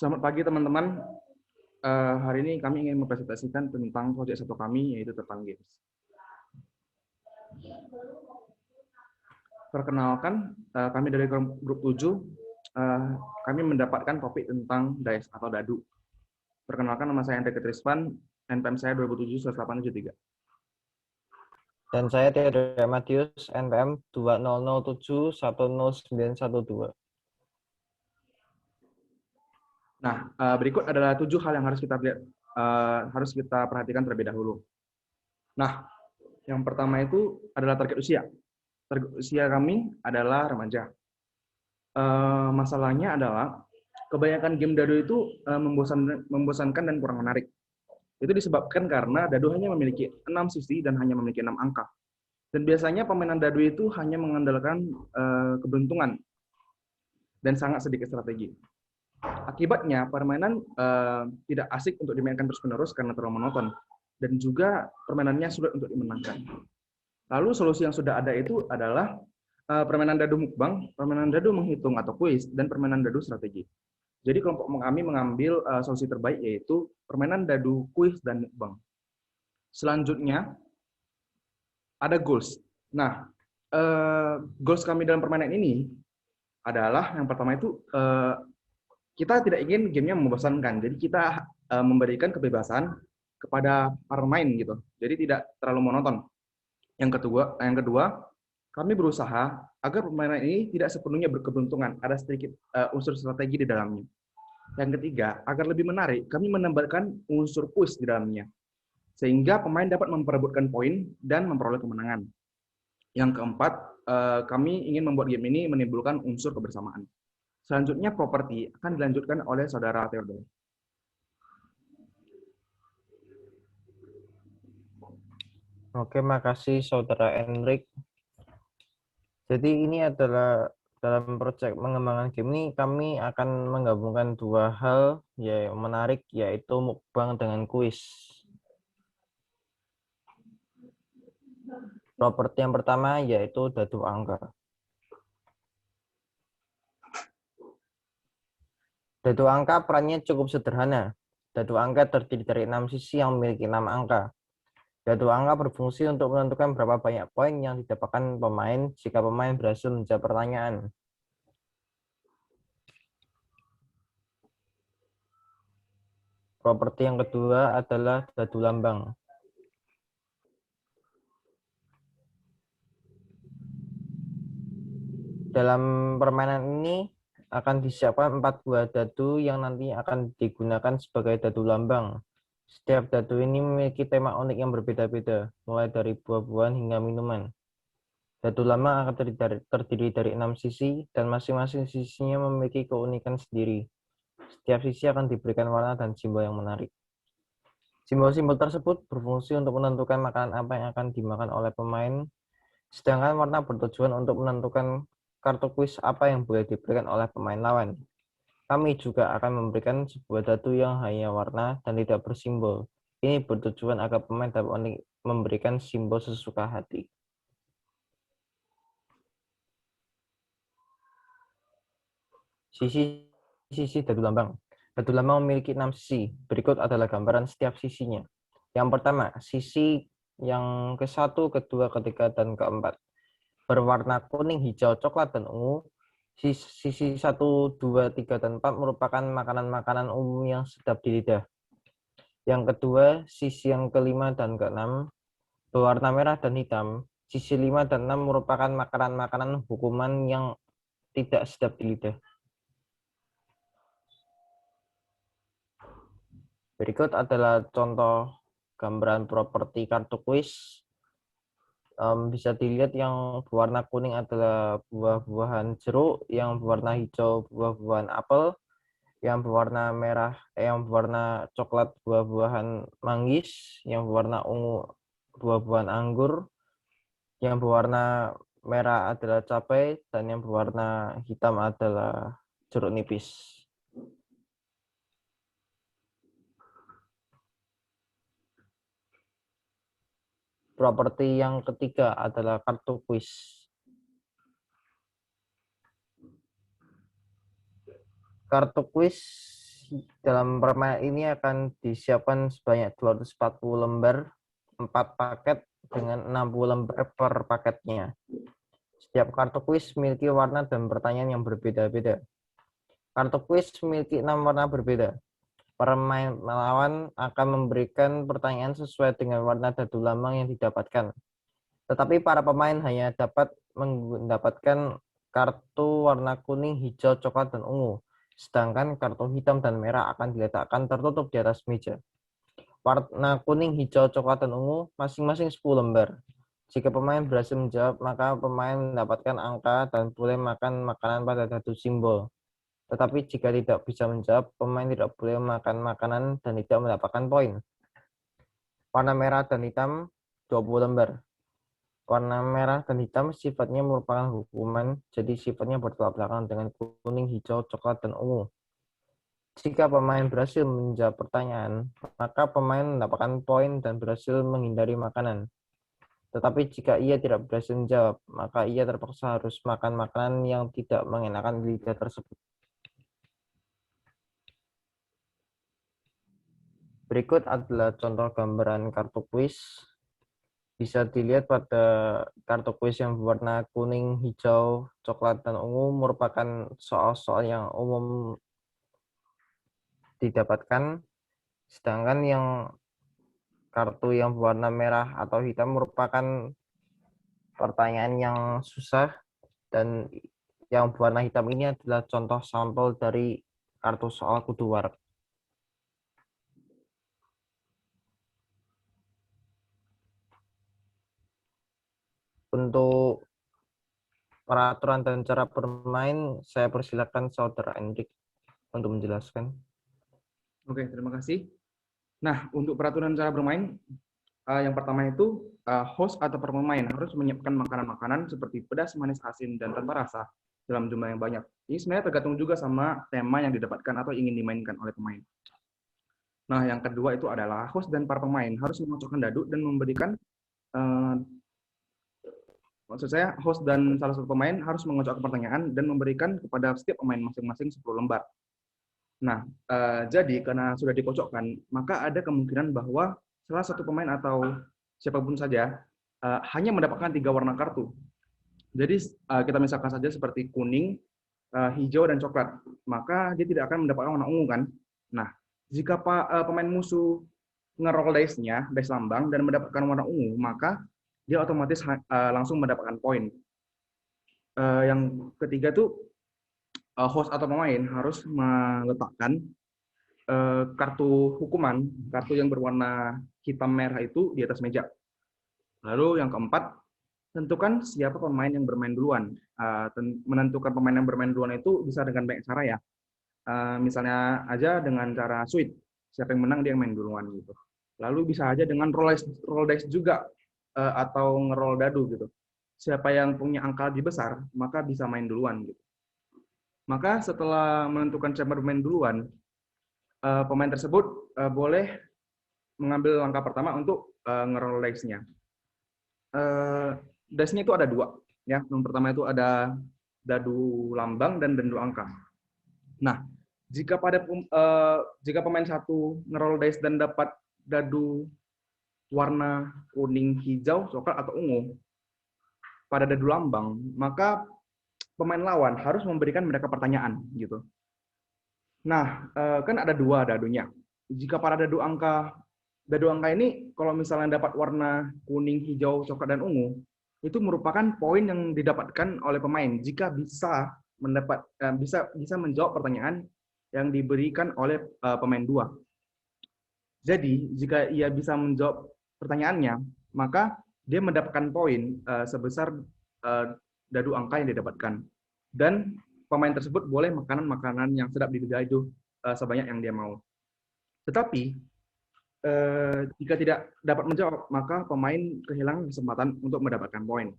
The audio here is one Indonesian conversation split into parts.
Selamat pagi teman-teman. Hari ini kami ingin mempresentasikan tentang proyek satu kami, yaitu tentang games. Perkenalkan, kami dari grup 7, kami mendapatkan topik tentang DAES atau DADU. Perkenalkan, nama saya Hendrik Trispan, NPM saya 2007-1873. Dan saya Theodore Matius, NPM 2007-10912. Nah, berikut adalah 7 hal yang harus kita lihat, harus kita perhatikan terlebih dahulu. Nah, yang pertama itu adalah target usia. Target usia kami adalah remaja. Masalahnya adalah kebanyakan game dadu itu membosankan dan kurang menarik. Itu disebabkan karena dadu hanya memiliki 6 sisi dan hanya memiliki 6 angka. Dan biasanya permainan dadu itu hanya mengandalkan keberuntungan dan sangat sedikit strategi. Akibatnya permainan tidak asik untuk dimainkan terus-menerus karena terlalu monoton, dan juga permainannya sulit untuk dimenangkan. Lalu solusi yang sudah ada itu adalah permainan dadu mukbang, permainan dadu menghitung atau kuis, dan permainan dadu strategi. Jadi kelompok kami mengambil solusi terbaik, yaitu permainan dadu, kuis, dan mukbang. Selanjutnya ada goals. Nah, goals kami dalam permainan ini adalah yang pertama itu kita tidak ingin gamenya membosankan. Jadi kita memberikan kebebasan kepada para pemain gitu. Jadi tidak terlalu monoton. Yang kedua, kami berusaha agar permainan ini tidak sepenuhnya berkeberuntungan. Ada sedikit unsur strategi di dalamnya. Yang ketiga, agar lebih menarik, kami menambahkan unsur kuis di dalamnya, sehingga pemain dapat memperebutkan poin dan memperoleh kemenangan. Yang keempat, kami ingin membuat game ini menimbulkan unsur kebersamaan. Selanjutnya, properti akan dilanjutkan oleh saudara Theodore. Oke, makasih saudara Enrik. Jadi ini adalah dalam proyek mengembangkan game ini kami akan menggabungkan dua hal yang menarik, yaitu mukbang dengan kuis. Properti yang pertama yaitu dadu angka. Dadu angka perannya cukup sederhana. Dadu angka terdiri dari 6 sisi yang memiliki 6 angka. Dadu angka berfungsi untuk menentukan berapa banyak poin yang didapatkan pemain jika pemain berhasil menjawab pertanyaan. Properti yang kedua adalah dadu lambang. Dalam permainan ini akan disiapkan 4 buah dadu yang nanti akan digunakan sebagai dadu lambang. Setiap dadu ini memiliki tema unik yang berbeda-beda, mulai dari buah-buahan hingga minuman. Dadu lambang akan terdiri dari 6 sisi, dan masing-masing sisinya memiliki keunikan sendiri. Setiap sisi akan diberikan warna dan simbol yang menarik. Simbol-simbol tersebut berfungsi untuk menentukan makanan apa yang akan dimakan oleh pemain, sedangkan warna bertujuan untuk menentukan kartu kuis apa yang boleh diberikan oleh pemain lawan. Kami juga akan memberikan sebuah dadu yang hanya warna dan tidak bersimbol. Ini bertujuan agar pemain dapat memberikan simbol sesuka hati. Sisi dadu lambang. Dadu lambang memiliki 6 sisi. Berikut adalah gambaran setiap sisinya. Yang pertama, sisi yang ke-1, kedua, ketiga, dan keempat berwarna kuning, hijau, coklat, dan ungu. Sisi 1, 2, 3, dan 4 merupakan makanan-makanan umum yang sedap di lidah. Yang kedua, sisi yang ke-5 dan ke-6 berwarna merah dan hitam. Sisi 5 dan 6 merupakan makanan-makanan hukuman yang tidak sedap di lidah. Berikut adalah contoh gambaran properti kartu kuis. Bisa dilihat yang berwarna kuning adalah buah-buahan jeruk, yang berwarna hijau buah-buahan apel, yang berwarna merah, yang berwarna coklat buah-buahan manggis, yang berwarna ungu buah-buahan anggur, yang berwarna merah adalah cabai, dan yang berwarna hitam adalah jeruk nipis. Properti yang ketiga adalah kartu kuis. Kartu kuis dalam permainan ini akan disiapkan sebanyak 240 lembar, 4 paket dengan 60 lembar per paketnya. Setiap kartu kuis memiliki warna dan pertanyaan yang berbeda-beda. Kartu kuis memiliki 6 warna berbeda. Pemain melawan akan memberikan pertanyaan sesuai dengan warna dadu lambang yang didapatkan. Tetapi para pemain hanya dapat mendapatkan kartu warna kuning, hijau, coklat, dan ungu. Sedangkan kartu hitam dan merah akan diletakkan tertutup di atas meja. Warna kuning, hijau, coklat, dan ungu masing-masing 10 lembar. Jika pemain berhasil menjawab, maka pemain mendapatkan angka dan boleh makan makanan pada dadu simbol. Tetapi jika tidak bisa menjawab, pemain tidak boleh makan makanan dan tidak mendapatkan poin. Warna merah dan hitam 20 lembar. Warna merah dan hitam sifatnya merupakan hukuman, jadi sifatnya bertolak belakang dengan kuning, hijau, coklat, dan ungu. Jika pemain berhasil menjawab pertanyaan, maka pemain mendapatkan poin dan berhasil menghindari makanan. Tetapi jika ia tidak berhasil menjawab, maka ia terpaksa harus makan makanan yang tidak mengenakan lidah tersebut. Berikut adalah contoh gambaran kartu kuis. Bisa dilihat pada kartu kuis yang berwarna kuning, hijau, coklat, dan ungu merupakan soal-soal yang umum didapatkan. Sedangkan yang kartu yang berwarna merah atau hitam merupakan pertanyaan yang susah, dan yang berwarna hitam ini adalah contoh sampel dari kartu soal kudu warak. Untuk peraturan dan cara bermain, saya persilakan Saudara Hendrik untuk menjelaskan. Oke, terima kasih. Nah, untuk peraturan cara bermain, yang pertama itu host atau pemain harus menyiapkan makanan-makanan seperti pedas, manis, asin, dan tanpa rasa dalam jumlah yang banyak. Ini sebenarnya tergantung juga sama tema yang didapatkan atau ingin dimainkan oleh pemain. Nah, yang kedua itu adalah host dan para pemain harus mengocokkan dadu dan memberikan maksud saya host dan salah satu pemain harus mengocokkan pertanyaan dan memberikan kepada setiap pemain masing-masing 10 lembar. Nah, jadi karena sudah dikocokkan, maka ada kemungkinan bahwa salah satu pemain atau siapapun saja hanya mendapatkan 3 warna kartu. Jadi kita misalkan saja seperti kuning, hijau, dan coklat, maka dia tidak akan mendapatkan warna ungu kan. Nah, jika pemain musuh nge-roll dice-nya, dice lambang, dan mendapatkan warna ungu, maka dia otomatis langsung mendapatkan poin. Yang ketiga tuh host atau pemain harus meletakkan kartu hukuman, kartu yang berwarna hitam merah itu di atas meja. Lalu yang keempat, tentukan siapa pemain yang bermain duluan. Menentukan pemain yang bermain duluan itu bisa dengan banyak cara ya. Misalnya aja dengan cara sweet, siapa yang menang dia yang main duluan gitu. Lalu bisa aja dengan roll dice juga, atau ngeroll dadu gitu. Siapa yang punya angka lebih besar, maka bisa main duluan gitu. Maka setelah menentukan siapa bermain duluan, pemain tersebut boleh mengambil langkah pertama untuk ngeroll dice-nya. Dice-nya itu ada 2. Ya. Yang pertama itu ada dadu lambang dan dadu angka. Nah, jika pemain satu ngeroll dice dan dapat dadu warna kuning, hijau, coklat, atau ungu pada dadu lambang, maka pemain lawan harus memberikan mereka pertanyaan gitu. Nah, kan ada 2 dadunya. Jika pada dadu angka ini kalau misalnya dapat warna kuning, hijau, coklat, dan ungu, itu merupakan poin yang didapatkan oleh pemain jika bisa menjawab pertanyaan yang diberikan oleh pemain 2. Jadi, jika ia bisa menjawab pertanyaannya, maka dia mendapatkan poin sebesar dadu angka yang didapatkan. Dan pemain tersebut boleh makanan-makanan yang sedap di lidah itu sebanyak yang dia mau. Tetapi, jika tidak dapat menjawab, maka pemain kehilangan kesempatan untuk mendapatkan poin.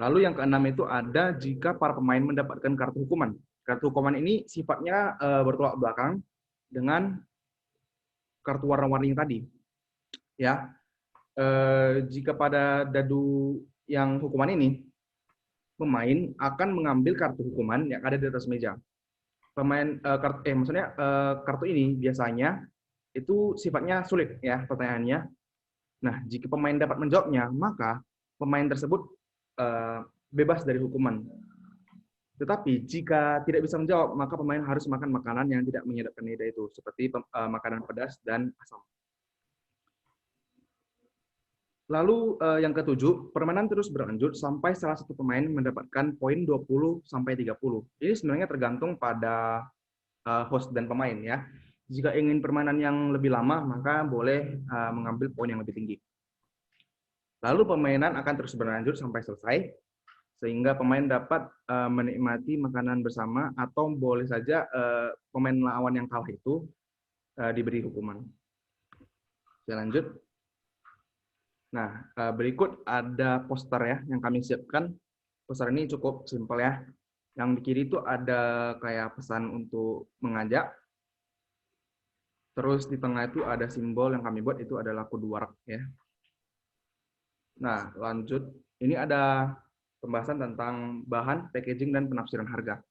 Lalu yang keenam itu ada jika para pemain mendapatkan kartu hukuman. Kartu hukuman ini sifatnya bertolak belakang dengan kartu warna-warni yang tadi. Ya, jika pada dadu yang hukuman ini, pemain akan mengambil kartu hukuman yang ada di atas meja. kartu ini biasanya itu sifatnya sulit ya pertanyaannya. Nah, jika pemain dapat menjawabnya, maka pemain tersebut bebas dari hukuman. Tetapi jika tidak bisa menjawab, maka pemain harus makan makanan yang tidak menyedapkan lidah itu, seperti makanan pedas dan asam. Lalu yang ketujuh, permainan terus berlanjut sampai salah satu pemain mendapatkan poin 20 sampai 30. Ini sebenarnya tergantung pada host dan pemain ya. Jika ingin permainan yang lebih lama, maka boleh mengambil poin yang lebih tinggi. Lalu permainan akan terus berlanjut sampai selesai, sehingga pemain dapat menikmati makanan bersama, atau boleh saja pemain lawan yang kalah itu diberi hukuman. Saya lanjut. Nah, berikut ada poster ya yang kami siapkan. Poster ini cukup simpel ya. Yang di kiri itu ada kayak pesan untuk mengajak. Terus di tengah itu ada simbol yang kami buat, itu adalah kudu warak ya. Nah, lanjut. Ini ada pembahasan tentang bahan, packaging, dan penafsiran harga.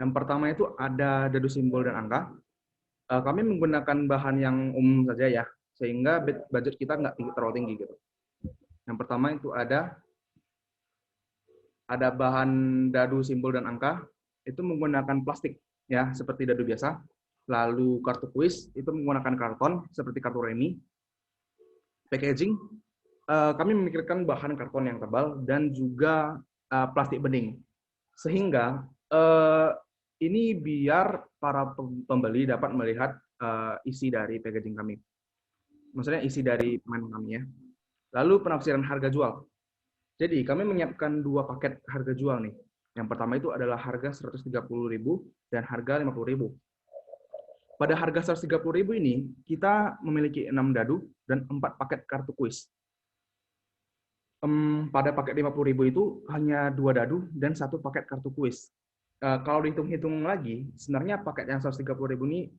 Yang pertama itu ada dadu simbol dan angka. Kami menggunakan bahan yang umum saja ya, sehingga budget kita nggak terlalu tinggi gitu. Yang pertama itu ada bahan dadu simbol dan angka, itu menggunakan plastik ya, seperti dadu biasa. Lalu kartu kuis itu menggunakan karton seperti kartu remi. Packaging, kami memikirkan bahan karton yang tebal dan juga plastik bening, sehingga ini biar para pembeli dapat melihat isi dari packaging kami. Maksudnya isi dari permainan kami ya. Lalu penafsiran harga jual. Jadi kami menyiapkan 2 paket harga jual nih. Yang pertama itu adalah harga 130.000 dan harga 50.000. Pada harga 130.000 ini kita memiliki 6 dadu dan 4 paket kartu kuis. Pada paket 50.000 itu hanya 2 dadu dan 1 paket kartu kuis. Kalau dihitung-hitung lagi, sebenarnya paket yang 130.000 ini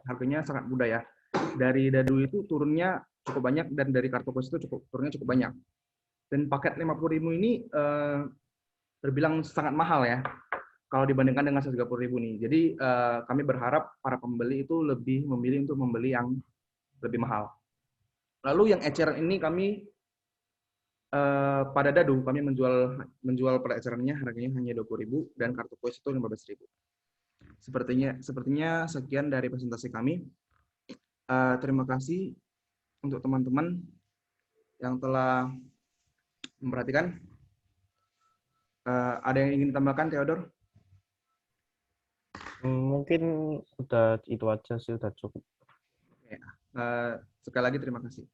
harganya sangat mudah ya. Dari dadu itu turunnya cukup banyak dan dari kartu kuis itu turunnya cukup banyak. Dan paket 50.000 ini terbilang sangat mahal ya kalau dibandingkan dengan 130.000 nih. Jadi kami berharap para pembeli itu lebih memilih untuk membeli yang lebih mahal. Lalu yang eceran ini kami pada dadu kami menjual pada ecerannya harganya hanya 20.000 dan kartu kuis itu 15.000. Sepertinya sekian dari presentasi kami. Terima kasih untuk teman-teman yang telah memperhatikan. Ada yang ingin ditambahkan, Theodor? Mungkin udah itu aja sih, udah cukup. Sekali lagi terima kasih.